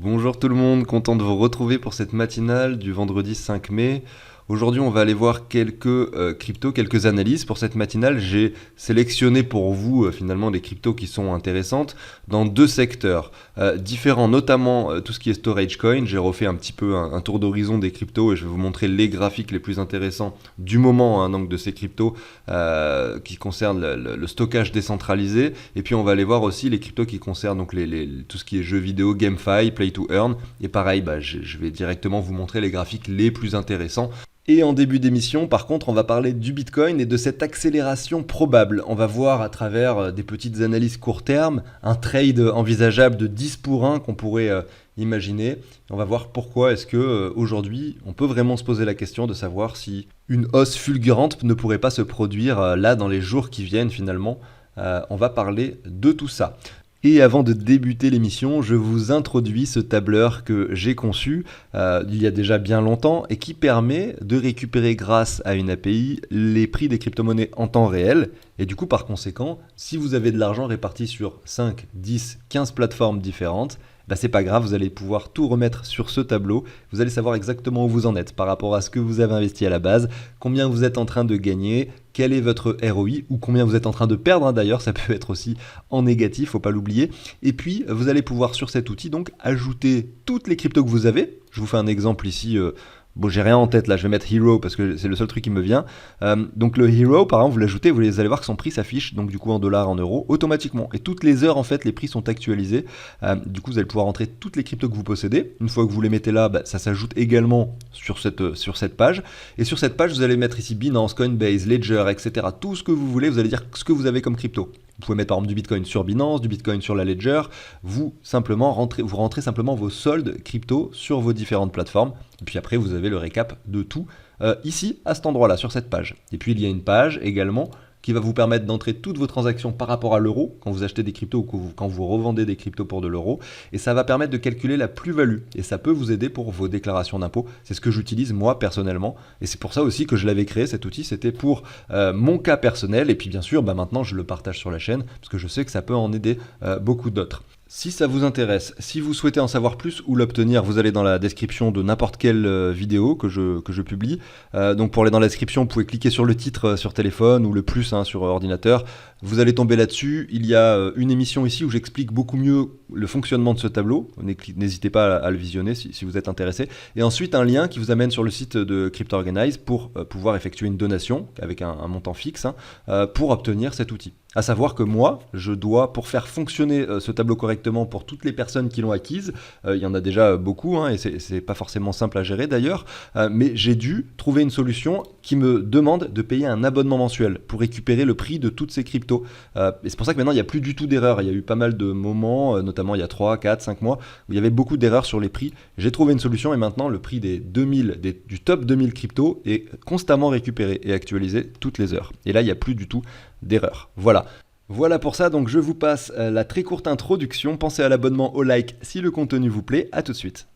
Bonjour tout le monde, content de vous retrouver pour cette matinale du vendredi 5 mai. Aujourd'hui, on va aller voir quelques cryptos, quelques analyses. Pour cette matinale, j'ai sélectionné pour vous finalement des cryptos qui sont intéressantes dans deux secteurs différents, notamment tout ce qui est storage coin. J'ai refait un petit peu un tour d'horizon des cryptos et je vais vous montrer les graphiques les plus intéressants du moment, donc de ces cryptos qui concernent le stockage décentralisé. Et puis on va aller voir aussi les cryptos qui concernent donc tout ce qui est jeux vidéo, GameFi, Play to Earn. Et pareil, je vais directement vous montrer les graphiques les plus intéressants. Et en début d'émission, par contre, on va parler du Bitcoin et de cette accélération probable. On va voir à travers des petites analyses court terme, un trade envisageable de 10 pour 1 qu'on pourrait imaginer. On va voir pourquoi est-ce que aujourd'hui, on peut vraiment se poser la question de savoir si une hausse fulgurante ne pourrait pas se produire là dans les jours qui viennent finalement. On va parler de tout ça. Et avant de débuter l'émission, je vous introduis ce tableur que j'ai conçu il y a déjà bien longtemps et qui permet de récupérer grâce à une API les prix des crypto-monnaies en temps réel. Et du coup, par conséquent, si vous avez de l'argent réparti sur 5, 10, 15 plateformes différentes, c'est pas grave, vous allez pouvoir tout remettre sur ce tableau. Vous allez savoir exactement où vous en êtes par rapport à ce que vous avez investi à la base, combien vous êtes en train de gagner, quel est votre ROI ou combien vous êtes en train de perdre. D'ailleurs, ça peut être aussi en négatif, faut pas l'oublier. Et puis, vous allez pouvoir sur cet outil donc ajouter toutes les cryptos que vous avez. Je vous fais un exemple ici. Bon, j'ai rien en tête là, je vais mettre Hero parce que c'est le seul truc qui me vient. Donc le Hero, par exemple, vous l'ajoutez, vous allez voir que son prix s'affiche, donc du coup en dollars, en euros, automatiquement. Et toutes les heures, en fait, les prix sont actualisés. Du coup, vous allez pouvoir entrer toutes les cryptos que vous possédez. Une fois que vous les mettez là, ça s'ajoute également sur cette page. Et sur cette page, vous allez mettre ici Binance, Coinbase, Ledger, etc. Tout ce que vous voulez, vous allez dire ce que vous avez comme crypto. Vous pouvez mettre par exemple du Bitcoin sur Binance, du Bitcoin sur la Ledger. Vous rentrez simplement vos soldes crypto sur vos différentes plateformes. Et puis après, vous avez le récap de tout ici, à cet endroit-là, sur cette page. Et puis il y a une page également qui va vous permettre d'entrer toutes vos transactions par rapport à l'euro, quand vous achetez des cryptos ou quand vous revendez des cryptos pour de l'euro. Et ça va permettre de calculer la plus-value. Et ça peut vous aider pour vos déclarations d'impôts. C'est ce que j'utilise moi personnellement. Et c'est pour ça aussi que je l'avais créé, cet outil. C'était pour mon cas personnel. Et puis bien sûr, maintenant je le partage sur la chaîne, parce que je sais que ça peut en aider beaucoup d'autres. Si ça vous intéresse, si vous souhaitez en savoir plus ou l'obtenir, vous allez dans la description de n'importe quelle vidéo que je publie. Donc pour aller dans la description, vous pouvez cliquer sur le titre sur téléphone ou le plus sur ordinateur. Vous allez tomber là-dessus. Il y a une émission ici où j'explique beaucoup mieux le fonctionnement de ce tableau. N'hésitez pas à le visionner si vous êtes intéressé. Et ensuite, un lien qui vous amène sur le site de CryptoOrganize pour pouvoir effectuer une donation avec un montant fixe pour obtenir cet outil. À savoir que moi, je dois, pour faire fonctionner ce tableau correctement pour toutes les personnes qui l'ont acquise, il y en a déjà beaucoup, et c'est pas forcément simple à gérer d'ailleurs, mais j'ai dû trouver une solution qui me demande de payer un abonnement mensuel pour récupérer le prix de toutes ces cryptos. Et c'est pour ça que maintenant, il n'y a plus du tout d'erreurs. Il y a eu pas mal de moments, notamment il y a 3, 4, 5 mois, où il y avait beaucoup d'erreurs sur les prix. J'ai trouvé une solution et maintenant, le prix du top 2000 cryptos est constamment récupéré et actualisé toutes les heures. Et là, il n'y a plus du tout d'erreur. Voilà pour ça, donc je vous passe la très courte introduction. Pensez à l'abonnement, au like si le contenu vous plaît. À tout de suite.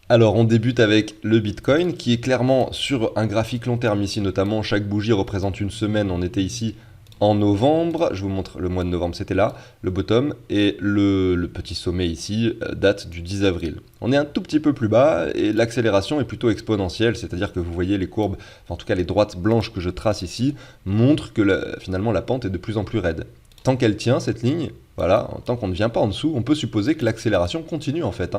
Alors on débute avec le Bitcoin qui est clairement sur un graphique long terme ici, notamment chaque bougie représente une semaine. On était ici en novembre, je vous montre le mois de novembre, c'était là, le bottom, et le petit sommet ici date du 10 avril. On est un tout petit peu plus bas et l'accélération est plutôt exponentielle, c'est-à-dire que vous voyez les courbes, en tout cas les droites blanches que je trace ici, montrent que finalement la pente est de plus en plus raide. Tant qu'elle tient cette ligne, voilà, tant qu'on ne vient pas en dessous, on peut supposer que l'accélération continue en fait.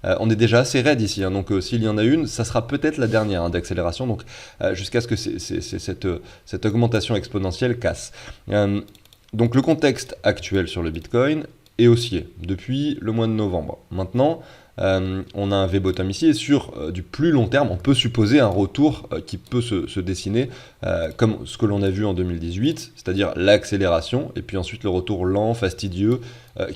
On est déjà assez raide ici, donc s'il y en a une, ça sera peut-être la dernière d'accélération, donc jusqu'à ce que cette augmentation exponentielle casse. Donc le contexte actuel sur le Bitcoin est haussier depuis le mois de novembre. Maintenant, on a un V-bottom ici et sur du plus long terme, on peut supposer un retour qui peut se dessiner comme ce que l'on a vu en 2018, c'est-à-dire l'accélération et puis ensuite le retour lent, fastidieux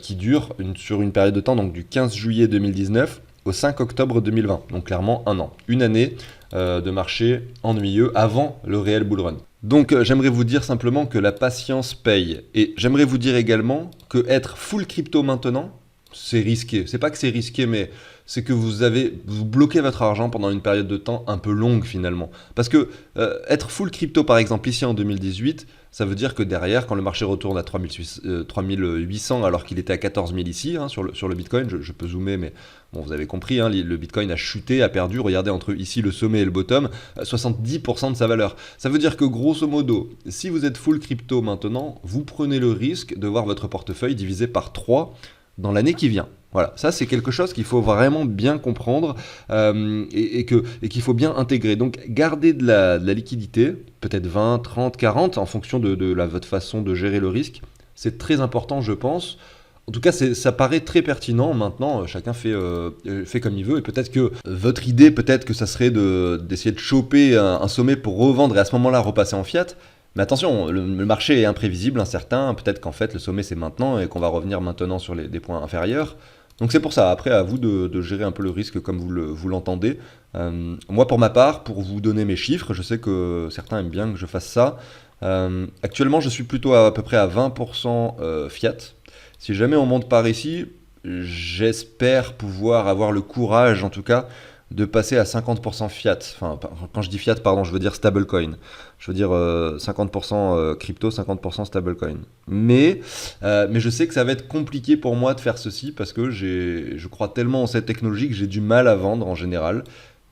qui dure sur une période de temps, donc du 15 juillet 2019 au 5 octobre 2020, donc clairement un an. Une année de marché ennuyeux avant le réel bull run. Donc j'aimerais vous dire simplement que la patience paye et j'aimerais vous dire également que être full crypto maintenant, c'est risqué. C'est pas que c'est risqué, mais c'est que vous bloquez votre argent pendant une période de temps un peu longue finalement. Parce que être full crypto par exemple ici en 2018, ça veut dire que derrière, quand le marché retourne à 3800 alors qu'il était à 14 000 ici, hein, sur le Bitcoin, je peux zoomer, mais bon, vous avez compris, hein, le Bitcoin a chuté, a perdu, regardez entre ici le sommet et le bottom, 70% de sa valeur. Ça veut dire que grosso modo, si vous êtes full crypto maintenant, vous prenez le risque de voir votre portefeuille divisé par 3 dans l'année qui vient. Voilà, ça c'est quelque chose qu'il faut vraiment bien comprendre et qu'il faut bien intégrer. Donc gardez de la liquidité, peut-être 20, 30, 40 en fonction de votre façon de gérer le risque. C'est très important je pense. En tout cas, ça paraît très pertinent. Maintenant, chacun fait comme il veut. Et peut-être que votre idée, peut-être que ça serait d'essayer de choper un sommet pour revendre et à ce moment-là repasser en fiat. Mais attention, le marché est imprévisible, incertain. Peut-être qu'en fait, le sommet c'est maintenant et qu'on va revenir maintenant sur des points inférieurs. Donc c'est pour ça. Après, à vous de gérer un peu le risque comme vous l'entendez. Moi, pour ma part, pour vous donner mes chiffres, je sais que certains aiment bien que je fasse ça. Actuellement, je suis plutôt à peu près à 20% fiat. Si jamais on monte par ici, j'espère pouvoir avoir le courage, en tout cas, de passer à 50% fiat. Enfin, quand je dis fiat, pardon, je veux dire stablecoin. Je veux dire 50% crypto, 50% stablecoin. Mais je sais que ça va être compliqué pour moi de faire ceci parce que je crois tellement en cette technologie que j'ai du mal à vendre en général.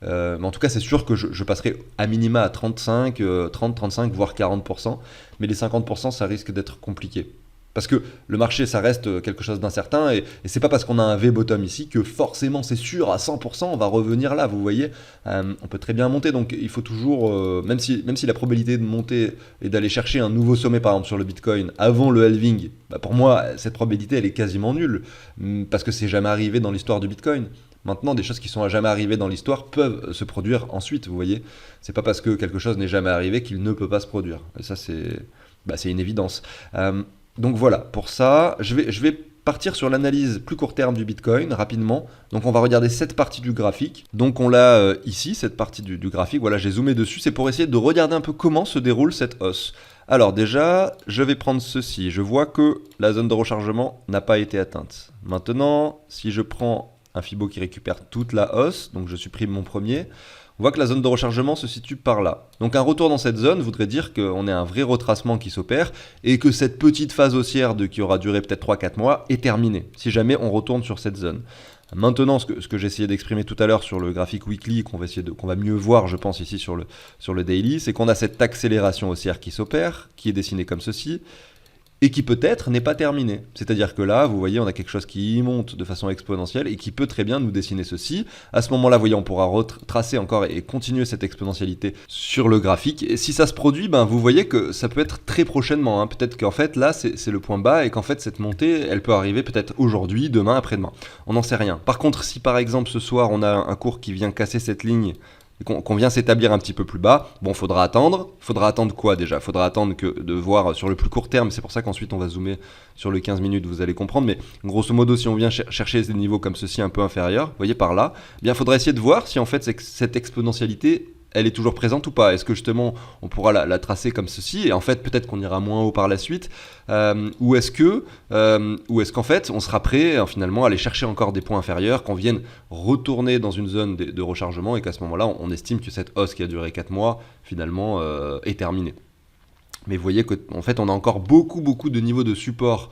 Mais en tout cas, c'est sûr que je passerai à minima à 35, 30, 35, voire 40%. Mais les 50%, ça risque d'être compliqué. Parce que le marché, ça reste quelque chose d'incertain et c'est pas parce qu'on a un V-bottom ici que forcément c'est sûr à 100% on va revenir là, vous voyez. On peut très bien monter, donc il faut toujours, même si la probabilité de monter et d'aller chercher un nouveau sommet par exemple sur le Bitcoin avant le halving, bah pour moi cette probabilité elle est quasiment nulle, parce que c'est jamais arrivé dans l'histoire du Bitcoin. Maintenant, des choses qui sont jamais arrivées dans l'histoire peuvent se produire ensuite, vous voyez. C'est pas parce que quelque chose n'est jamais arrivé qu'il ne peut pas se produire. Et ça c'est une évidence. Donc voilà, pour ça, je vais partir sur l'analyse plus court terme du Bitcoin rapidement. Donc on va regarder cette partie du graphique. Donc on l'a ici, cette partie du graphique. Voilà, j'ai zoomé dessus. C'est pour essayer de regarder un peu comment se déroule cette hausse. Alors déjà, je vais prendre ceci. Je vois que la zone de rechargement n'a pas été atteinte. Maintenant, si je prends un Fibo qui récupère toute la hausse, donc je supprime mon premier, on voit que la zone de rechargement se situe par là. Donc un retour dans cette zone voudrait dire qu'on a un vrai retracement qui s'opère et que cette petite phase haussière qui aura duré peut-être 3-4 mois est terminée, si jamais on retourne sur cette zone. Maintenant, ce que j'ai essayé d'exprimer tout à l'heure sur le graphique weekly, qu'on va mieux voir, je pense, ici sur le daily, c'est qu'on a cette accélération haussière qui s'opère, qui est dessinée comme ceci, et qui peut-être n'est pas terminé. C'est-à-dire que là, vous voyez, on a quelque chose qui monte de façon exponentielle et qui peut très bien nous dessiner ceci. À ce moment-là, vous voyez, on pourra retracer encore et continuer cette exponentialité sur le graphique. Et si ça se produit, ben, vous voyez que ça peut être très prochainement. Hein. Peut-être qu'en fait, là, c'est le point bas et qu'en fait, cette montée, elle peut arriver peut-être aujourd'hui, demain, après-demain. On n'en sait rien. Par contre, si par exemple, ce soir, on a un cours qui vient casser cette ligne, qu'on vient s'établir un petit peu plus bas, bon, faudra attendre. Faudra attendre quoi déjà? Faudra attendre de voir sur le plus court terme, c'est pour ça qu'ensuite on va zoomer sur le 15 minutes, vous allez comprendre, mais grosso modo, si on vient chercher des niveaux comme ceci un peu inférieurs, vous voyez par là, eh bien, faudra essayer de voir si en fait cette exponentialité elle est toujours présente ou pas? Est-ce que justement on pourra la tracer comme ceci et en fait peut-être qu'on ira moins haut par la suite, ou est-ce qu'en fait on sera prêt finalement à aller chercher encore des points inférieurs, qu'on vienne retourner dans une zone de rechargement et qu'à ce moment-là on estime que cette hausse qui a duré 4 mois finalement est terminée. Mais vous voyez qu'en fait on a encore beaucoup de niveaux de support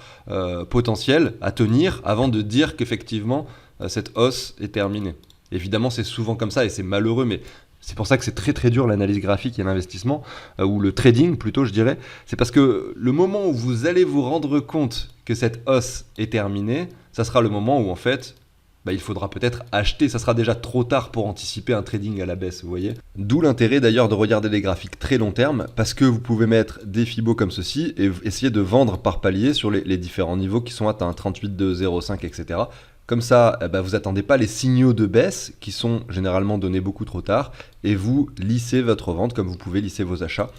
potentiels à tenir avant de dire qu'effectivement cette hausse est terminée. Évidemment c'est souvent comme ça et c'est malheureux, mais c'est pour ça que c'est très dur l'analyse graphique et l'investissement, ou le trading plutôt je dirais. C'est parce que le moment où vous allez vous rendre compte que cette hausse est terminée, ça sera le moment où en fait il faudra peut-être acheter, ça sera déjà trop tard pour anticiper un trading à la baisse, vous voyez. D'où l'intérêt d'ailleurs de regarder les graphiques très long terme, parce que vous pouvez mettre des Fibos comme ceci et essayer de vendre par palier sur les différents niveaux qui sont atteints, 38, 2, 0, 5, etc. Comme ça, vous attendez pas les signaux de baisse qui sont généralement donnés beaucoup trop tard et vous lissez votre vente comme vous pouvez lisser vos achats.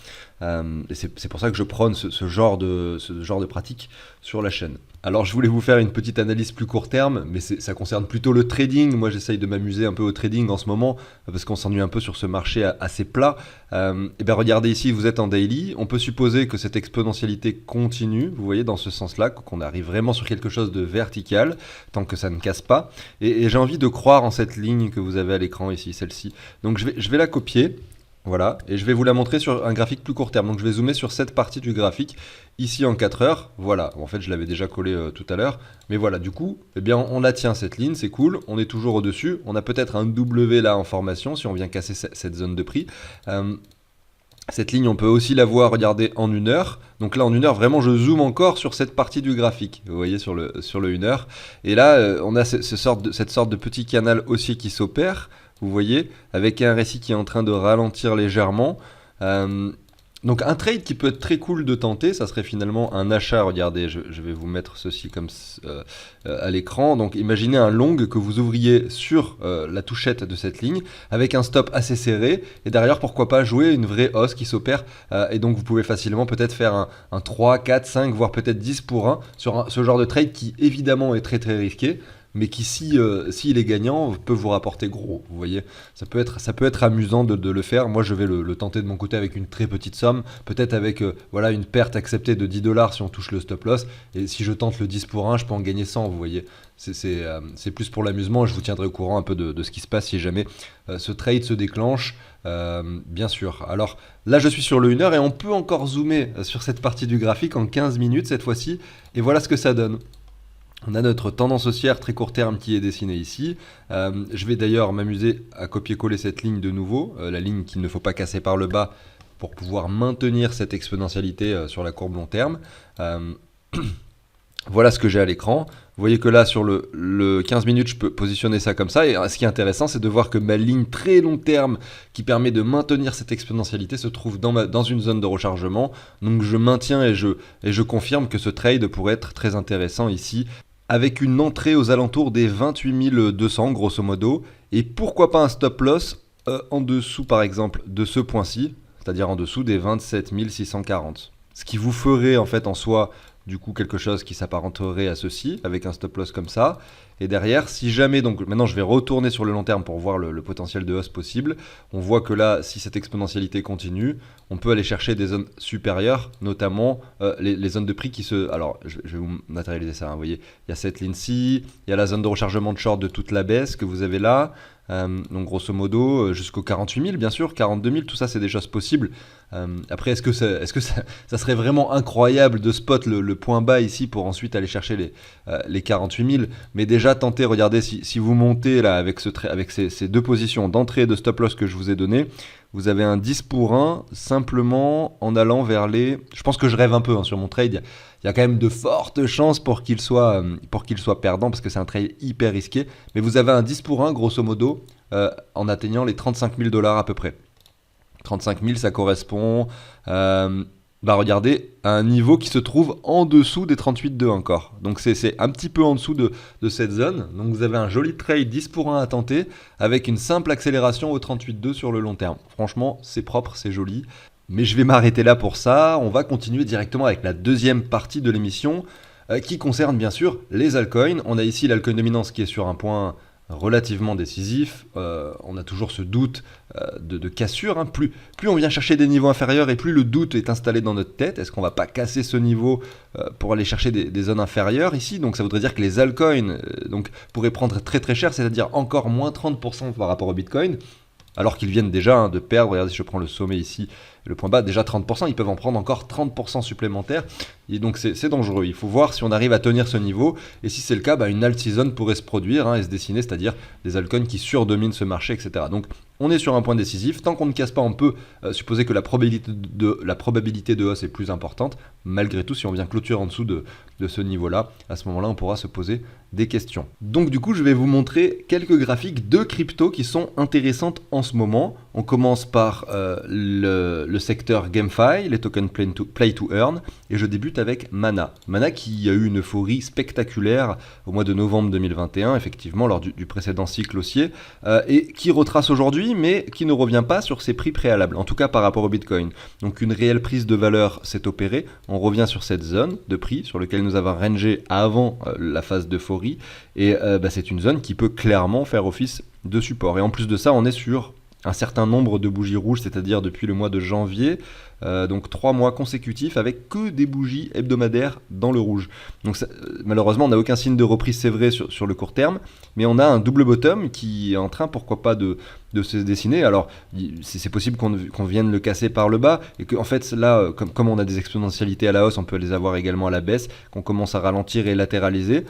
Et c'est pour ça que je prône ce genre de pratique sur la chaîne. Alors je voulais vous faire une petite analyse plus court terme, mais ça concerne plutôt le trading. Moi j'essaye de m'amuser un peu au trading en ce moment, parce qu'on s'ennuie un peu sur ce marché assez plat. Et bien regardez ici, vous êtes en daily. On peut supposer que cette exponentialité continue, vous voyez, dans ce sens-là, qu'on arrive vraiment sur quelque chose de vertical, tant que ça ne casse pas. Et j'ai envie de croire en cette ligne que vous avez à l'écran ici, celle-ci. Donc je vais la copier. Voilà, et je vais vous la montrer sur un graphique plus court terme. Donc je vais zoomer sur cette partie du graphique, ici en 4 heures. Voilà, en fait je l'avais déjà collé tout à l'heure. Mais voilà, du coup, eh bien, on la tient cette ligne, c'est cool. On est toujours au-dessus. On a peut-être un W là en formation, si on vient casser cette zone de prix. Cette ligne, on peut aussi la voir, regardez, en 1 heure. Donc là, en 1 heure, vraiment, je zoome encore sur cette partie du graphique. Vous voyez, sur le 1 heure. Et là, on a cette sorte de petit canal haussier qui s'opère. Vous voyez, avec un RSI qui est en train de ralentir légèrement. Donc un trade qui peut être très cool de tenter, ça serait finalement un achat. Regardez, je vais vous mettre ceci comme à l'écran. Donc imaginez un long que vous ouvriez sur la touchette de cette ligne avec un stop assez serré. Et derrière, pourquoi pas jouer une vraie hausse qui s'opère. Et donc vous pouvez facilement peut-être faire un 3, 4, 5, voire peut-être 10 pour 1 sur ce genre de trade qui évidemment est très très risqué, mais qui s'il est gagnant peut vous rapporter gros. Vous voyez, ça peut être amusant de le faire. Moi je vais le tenter de mon côté avec une très petite somme, peut-être avec voilà, une perte acceptée de 10 $ si on touche le stop loss, et si je tente le 10 pour 1, je peux en gagner 100. Vous voyez, c'est plus pour l'amusement. Je vous tiendrai au courant un peu de ce qui se passe si jamais ce trade se déclenche, bien sûr. Alors là je suis sur le 1 heure et on peut encore zoomer sur cette partie du graphique en 15 minutes cette fois-ci, et voilà ce que ça donne. On a notre tendance haussière très court terme qui est dessinée ici. Je vais d'ailleurs m'amuser à copier-coller cette ligne de nouveau, la ligne qu'il ne faut pas casser par le bas pour pouvoir maintenir cette exponentialité sur la courbe long terme. Voilà ce que j'ai à l'écran. Vous voyez que là, sur le 15 minutes, je peux positionner ça comme ça. Et ce qui est intéressant, c'est de voir que ma ligne très long terme qui permet de maintenir cette exponentialité se trouve dans une zone de rechargement. Donc je maintiens et je confirme que ce trade pourrait être très intéressant ici, avec une entrée aux alentours des 28 200 grosso modo, et pourquoi pas un stop loss en dessous par exemple de ce point-ci, c'est-à-dire en dessous des 27 640. Ce qui vous ferait en fait en soi du coup quelque chose qui s'apparenterait à ceci, avec un stop loss comme ça. Et derrière, si jamais, donc maintenant je vais retourner sur le long terme pour voir le potentiel de hausse possible, on voit que là, si cette exponentialité continue, on peut aller chercher des zones supérieures, notamment les zones de prix qui se... Alors, je vais vous matérialiser ça, hein, vous voyez, il y a cette ligne-ci, il y a la zone de rechargement de short de toute la baisse que vous avez là, donc grosso modo jusqu'aux 48 000 bien sûr, 42 000, tout ça c'est des choses possibles. Après est-ce que ça serait vraiment incroyable de spot le point bas ici pour ensuite aller chercher les 48 000, mais déjà tentez, regardez si vous montez là avec ces deux positions d'entrée et de stop loss que je vous ai donné, vous avez un 10 pour 1 simplement en allant vers les... Je pense que je rêve un peu hein, sur mon trade, il y a quand même de fortes chances pour qu'il soit perdant parce que c'est un trade hyper risqué, mais vous avez un 10 pour 1 grosso modo en atteignant les 35 000 $ à peu près. 35 000 ça correspond... regardez, à un niveau qui se trouve en dessous des 38,2 encore. Donc c'est un petit peu en dessous de cette zone. Donc vous avez un joli trade 10 pour 1 à tenter avec une simple accélération au 38,2 sur le long terme. Franchement, c'est propre, c'est joli. Mais je vais m'arrêter là pour ça. On va continuer directement avec la deuxième partie de l'émission qui concerne bien sûr les altcoins. On a ici l'altcoin dominance qui est sur un point relativement décisif. On a toujours ce doute de cassure. Hein. Plus on vient chercher des niveaux inférieurs et plus le doute est installé dans notre tête. Est-ce qu'on va pas casser ce niveau pour aller chercher des zones inférieures ici? Donc ça voudrait dire que les altcoins pourraient prendre très très cher, c'est-à-dire encore moins 30% par rapport au Bitcoin. Alors qu'ils viennent déjà de perdre, regardez si je prends le sommet ici, le point bas, déjà 30%, ils peuvent en prendre encore 30% supplémentaires. Et donc c'est dangereux, il faut voir si on arrive à tenir ce niveau. Et si c'est le cas, une alt season pourrait se produire et se dessiner, c'est-à-dire des altcoins qui surdominent ce marché, etc. Donc on est sur un point décisif, tant qu'on ne casse pas, on peut supposer que la probabilité de hausse est plus importante. Malgré tout, si on vient clôturer en dessous de de ce niveau-là, à ce moment-là, on pourra se poser des questions. Donc du coup, je vais vous montrer quelques graphiques de crypto qui sont intéressantes en ce moment. On commence par le secteur GameFi, les tokens Play to Earn, et je débute avec Mana. Mana qui a eu une euphorie spectaculaire au mois de novembre 2021, effectivement, lors du précédent cycle haussier, et qui retrace aujourd'hui, mais qui ne revient pas sur ses prix préalables, en tout cas par rapport au Bitcoin. Donc une réelle prise de valeur s'est opérée, on revient sur cette zone de prix sur laquelle nous avons rangé avant la phase d'euphorie, et c'est une zone qui peut clairement faire office de support. Et en plus de ça, on est sur un certain nombre de bougies rouges, c'est-à-dire depuis le mois de janvier, donc 3 mois consécutifs avec que des bougies hebdomadaires dans le rouge. Donc ça, malheureusement, on n'a aucun signe de reprise, c'est vrai, sur le court terme, mais on a un double bottom qui est en train, pourquoi pas, de se dessiner. Alors, c'est possible qu'on vienne le casser par le bas, et qu'en fait, là, comme on a des exponentialités à la hausse, on peut les avoir également à la baisse, qu'on commence à ralentir et latéraliser.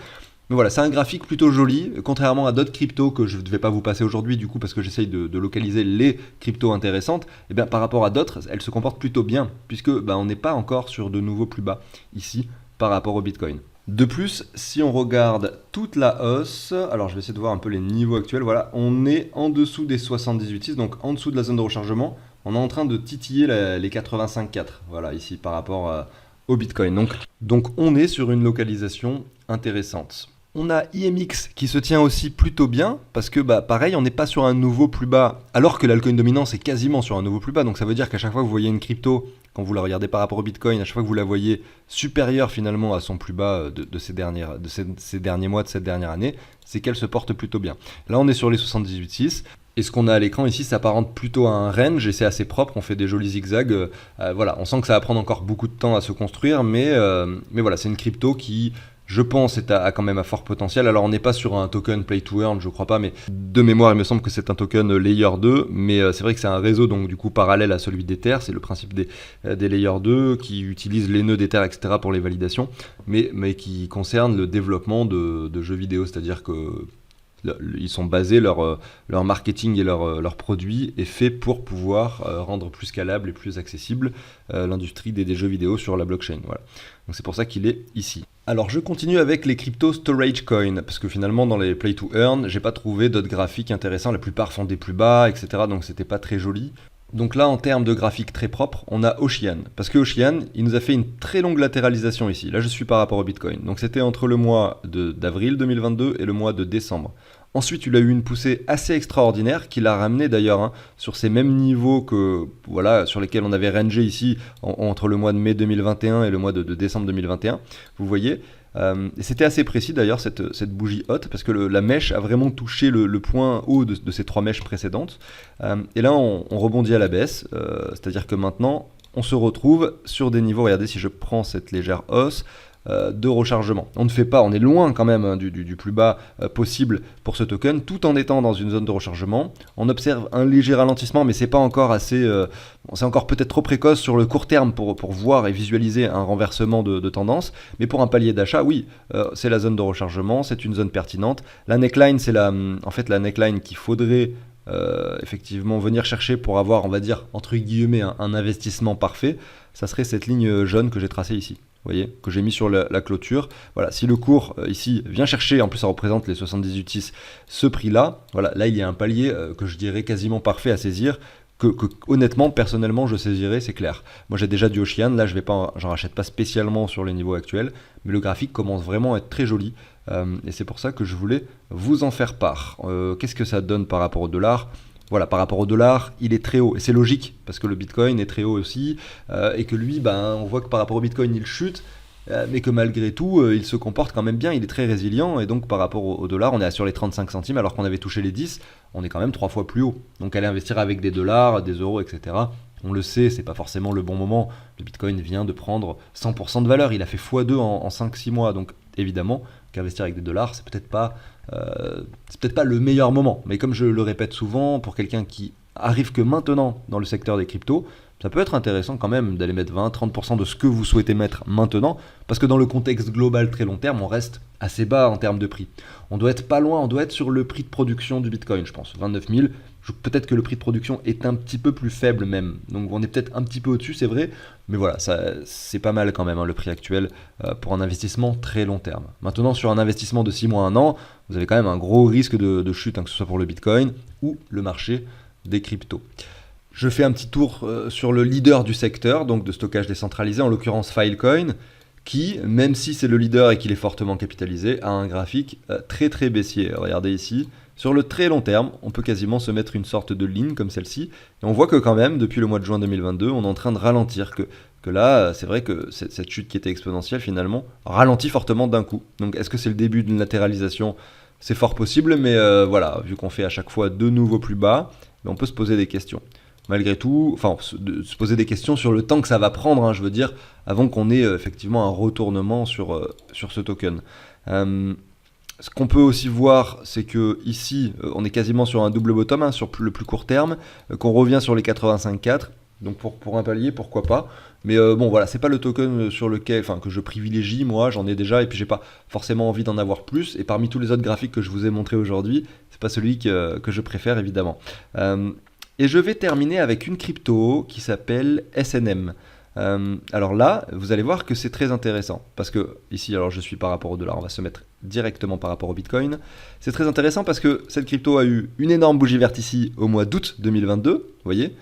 Mais voilà, c'est un graphique plutôt joli, contrairement à d'autres cryptos que je ne vais pas vous passer aujourd'hui du coup parce que j'essaye de localiser les cryptos intéressantes. Et bien par rapport à d'autres, elles se comportent plutôt bien puisque on n'est pas encore sur de nouveaux plus bas ici par rapport au Bitcoin. De plus, si on regarde toute la hausse, alors je vais essayer de voir un peu les niveaux actuels, voilà, on est en dessous des 78,6, donc en dessous de la zone de rechargement, on est en train de titiller les 85,4, voilà, ici par rapport au Bitcoin. Donc on est sur une localisation intéressante. On a IMX qui se tient aussi plutôt bien parce que pareil, on n'est pas sur un nouveau plus bas alors que l'altcoin dominant c'est quasiment sur un nouveau plus bas. Donc ça veut dire qu'à chaque fois que vous voyez une crypto, quand vous la regardez par rapport au Bitcoin, à chaque fois que vous la voyez supérieure finalement à son plus bas de ces derniers mois, de cette dernière année, c'est qu'elle se porte plutôt bien. Là on est sur les 78,6. Et ce qu'on a à l'écran ici s'apparente plutôt à un range et c'est assez propre, on fait des jolis zigzags. Voilà, on sent que ça va prendre encore beaucoup de temps à se construire, mais voilà, c'est une crypto qui, je pense, a quand même un fort potentiel. Alors on n'est pas sur un token Play to Earn, je crois pas, mais de mémoire il me semble que c'est un token Layer 2, mais c'est vrai que c'est un réseau donc du coup parallèle à celui d'Ether, c'est le principe des Layer 2 qui utilisent les nœuds d'Ether, etc. pour les validations, mais qui concerne le développement de jeux vidéo, c'est-à-dire que ils sont basés, leur marketing et leur produit est fait pour pouvoir rendre plus scalable et plus accessible l'industrie des jeux vidéo sur la blockchain. Voilà. Donc c'est pour ça qu'il est ici. Alors je continue avec les crypto storage coin, parce que finalement dans les play to earn, j'ai pas trouvé d'autres graphiques intéressants, la plupart font des plus bas, etc. Donc c'était pas très joli. Donc là, en termes de graphique très propre, on a Ocean. Parce que Ocean, il nous a fait une très longue latéralisation ici. Là, je suis par rapport au Bitcoin. Donc c'était entre le mois d'avril 2022 et le mois de décembre. Ensuite, il a eu une poussée assez extraordinaire qui l'a ramené d'ailleurs sur ces mêmes niveaux que voilà sur lesquels on avait rangé ici entre le mois de mai 2021 et le mois de décembre 2021. Vous voyez. Et c'était assez précis d'ailleurs cette bougie haute parce que la mèche a vraiment touché le point haut de ces 3 mèches précédentes. Et là on rebondit à la baisse, c'est-à-dire que maintenant on se retrouve sur des niveaux, regardez si je prends cette légère hausse, de rechargement. On est loin quand même du plus bas possible pour ce token, tout en étant dans une zone de rechargement. On observe un léger ralentissement, mais c'est pas encore assez, c'est encore peut-être trop précoce sur le court terme pour voir et visualiser un renversement de tendance. Mais pour un palier d'achat, oui, c'est la zone de rechargement, c'est une zone pertinente. La neckline, c'est la neckline qu'il faudrait effectivement venir chercher pour avoir, on va dire entre guillemets, un investissement parfait. Ça serait cette ligne jaune que j'ai tracée ici. Vous voyez, que j'ai mis sur la clôture. Voilà, si le cours ici vient chercher, en plus ça représente les 78,6, ce prix-là, voilà, là il y a un palier que je dirais quasiment parfait à saisir, que honnêtement, personnellement, je saisirais, c'est clair. Moi j'ai déjà du Ocean, là j'en rachète pas spécialement sur les niveaux actuels, mais le graphique commence vraiment à être très joli, et c'est pour ça que je voulais vous en faire part. Qu'est-ce que ça donne par rapport au dollar ? Voilà, par rapport au dollar, il est très haut. Et c'est logique, parce que le Bitcoin est très haut aussi, et que lui, on voit que par rapport au Bitcoin, il chute, mais que malgré tout, il se comporte quand même bien, il est très résilient, et donc par rapport au dollar, on est sur les 35 centimes, alors qu'on avait touché les 10, on est quand même 3 fois plus haut. Donc aller investir avec des dollars, des euros, etc., on le sait, c'est pas forcément le bon moment. Le Bitcoin vient de prendre 100% de valeur, il a fait x2 en 5-6 mois, donc évidemment qu'investir avec des dollars, c'est peut-être pas le meilleur moment. Mais comme je le répète souvent, pour quelqu'un qui arrive que maintenant dans le secteur des cryptos, ça peut être intéressant quand même d'aller mettre 20-30% de ce que vous souhaitez mettre maintenant, parce que dans le contexte global très long terme, on reste assez bas en termes de prix. On doit être pas loin, on doit être sur le prix de production du Bitcoin, je pense, 29 000. Peut-être que le prix de production est un petit peu plus faible même, donc on est peut-être un petit peu au-dessus, c'est vrai, mais voilà, c'est pas mal quand même hein, le prix actuel pour un investissement très long terme. Maintenant, sur un investissement de 6 mois, 1 an, vous avez quand même un gros risque de chute, hein, que ce soit pour le Bitcoin ou le marché des cryptos. Je fais un petit tour sur le leader du secteur, donc de stockage décentralisé, en l'occurrence Filecoin, qui, même si c'est le leader et qu'il est fortement capitalisé, a un graphique très très baissier. Regardez ici, sur le très long terme, on peut quasiment se mettre une sorte de ligne comme celle-ci, et on voit que quand même, depuis le mois de juin 2022, on est en train de ralentir, que là, c'est vrai que cette chute qui était exponentielle, finalement, ralentit fortement d'un coup. Donc est-ce que c'est le début d'une latéralisation? C'est fort possible, mais voilà, vu qu'on fait à chaque fois de nouveau plus bas, on peut se poser des questions. Malgré tout, enfin, se poser des questions sur le temps que ça va prendre, hein, je veux dire, avant qu'on ait effectivement un retournement sur ce token. Ce qu'on peut aussi voir, c'est que ici, on est quasiment sur un double bottom, hein, sur le plus court terme, qu'on revient sur les 85,4. Donc pour un palier, pourquoi pas. Mais bon, voilà, c'est pas le token sur lequel, enfin, que je privilégie, moi, j'en ai déjà, et puis j'ai pas forcément envie d'en avoir plus. Et parmi tous les autres graphiques que je vous ai montrés aujourd'hui, c'est pas celui que je préfère, évidemment. Et je vais terminer avec une crypto qui s'appelle SNM. Alors là, vous allez voir que c'est très intéressant, parce que ici, alors je suis par rapport au dollar, on va se mettre directement par rapport au Bitcoin. C'est très intéressant parce que cette crypto a eu une énorme bougie verte ici au mois d'août 2022, vous voyez.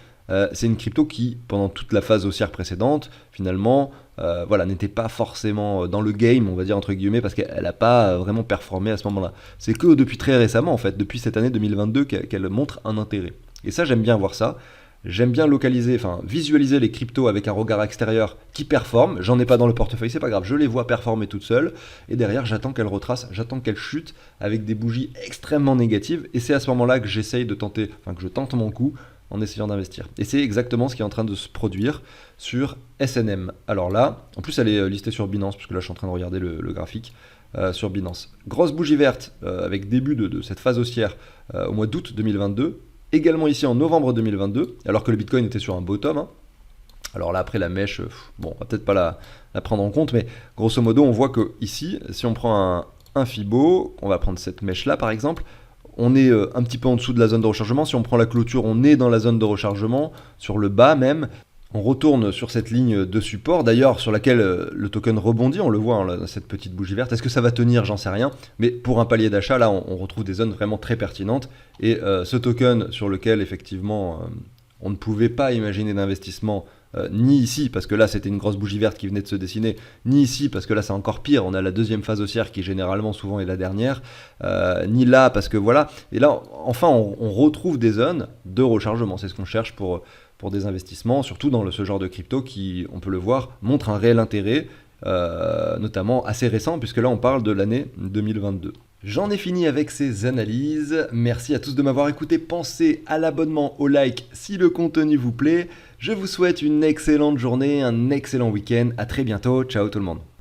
C'est une crypto qui, pendant toute la phase haussière précédente, finalement, voilà, n'était pas forcément dans le game, on va dire entre guillemets, parce qu'elle n'a pas vraiment performé à ce moment-là. C'est que depuis très récemment, en fait, depuis cette année 2022, qu'elle montre un intérêt. Et ça, j'aime bien voir ça. J'aime bien localiser, enfin visualiser les cryptos avec un regard extérieur qui performent. J'en ai pas dans le portefeuille, c'est pas grave, je les vois performer toutes seules. Et derrière, j'attends qu'elles retracent, j'attends qu'elles chutent avec des bougies extrêmement négatives. Et c'est à ce moment-là que j'essaye de tenter, enfin que je tente mon coup en essayant d'investir. Et c'est exactement ce qui est en train de se produire sur SNM. Alors là, en plus elle est listée sur Binance, puisque là je suis en train de regarder le graphique sur Binance. Grosse bougie verte avec début de cette phase haussière au mois d'août 2022. Également ici en novembre 2022, alors que le Bitcoin était sur un bottom. Hein. Alors là, après la mèche, bon, on va peut-être pas la prendre en compte, mais grosso modo, on voit que ici, si on prend un Fibo, on va prendre cette mèche-là par exemple, on est un petit peu en dessous de la zone de rechargement. Si on prend la clôture, on est dans la zone de rechargement, sur le bas même. On retourne sur cette ligne de support, d'ailleurs sur laquelle le token rebondit, on le voit, hein, cette petite bougie verte. Est-ce que ça va tenir? J'en sais rien. Mais pour un palier d'achat, là, on retrouve des zones vraiment très pertinentes. Et ce token sur lequel, effectivement, on ne pouvait pas imaginer d'investissement, ni ici, parce que là, c'était une grosse bougie verte qui venait de se dessiner, ni ici, parce que là, c'est encore pire. On a la deuxième phase haussière qui, généralement, souvent est la dernière. Ni là, parce que voilà. Et là, enfin, on retrouve des zones de rechargement. C'est ce qu'on cherche pour des investissements, surtout dans ce genre de crypto qui, on peut le voir, montre un réel intérêt, notamment assez récent, puisque là on parle de l'année 2022. J'en ai fini avec ces analyses. Merci à tous de m'avoir écouté. Pensez à l'abonnement, au like si le contenu vous plaît. Je vous souhaite une excellente journée, un excellent week-end. À très bientôt. Ciao tout le monde.